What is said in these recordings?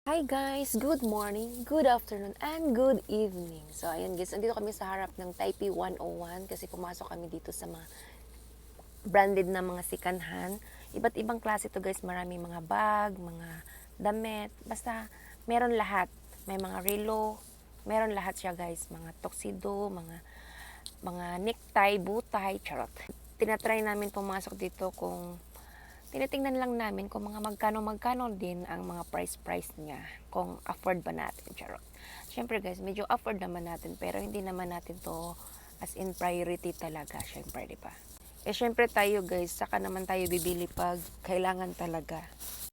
Hi guys! Good morning, good afternoon, and good evening. So ayun guys, andito kami sa harap ng Taipei 101 kasi pumasok kami dito sa mga branded na mga sikanhan. Iba't ibang klase to guys, maraming mga bag, mga damit, basta meron lahat. May mga relo, meron lahat siya guys, mga tuxedo, mga necktie, butay, charot. Tinatry namin pumasok dito kung tinitingnan lang namin kung mga magkano din ang mga price niya, kung afford ba natin, charot. Siyempre guys, medyo afford naman natin, pero hindi naman natin to as in priority talaga, siyempre, di ba? Siyempre tayo guys, saka naman tayo bibili pag kailangan talaga.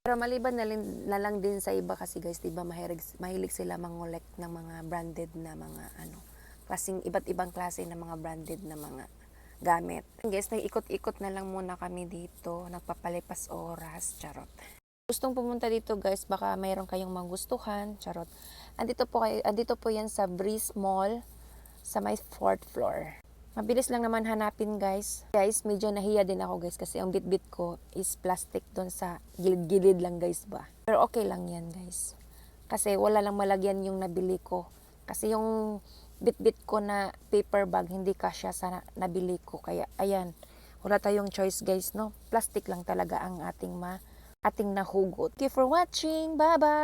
Pero maliban na lang din sa iba kasi guys, di ba mahilig sila mangolek ng mga branded na mga klaseng iba't ibang klase ng mga branded na mga gamit. Guys, nag-ikot-ikot na lang muna kami dito, nagpapalipas oras, charot. Gustong pumunta dito guys, baka mayroon kayong magustuhan, charot. Andito po yan sa Breeze Mall, sa may 4th floor. Mabilis lang naman hanapin guys. Guys, medyo nahiya din ako guys kasi ang bitbit ko is plastic doon sa gilid-gilid lang guys ba. Pero okay lang yan guys. Kasi wala lang malagyan yung nabili ko. Kasi yung bitbit ko na paper bag hindi kasya sa nabili ko. Kaya ayan, wala tayong choice guys, no? Plastic lang talaga ang ating nahugot. Thank you for watching. Bye-bye!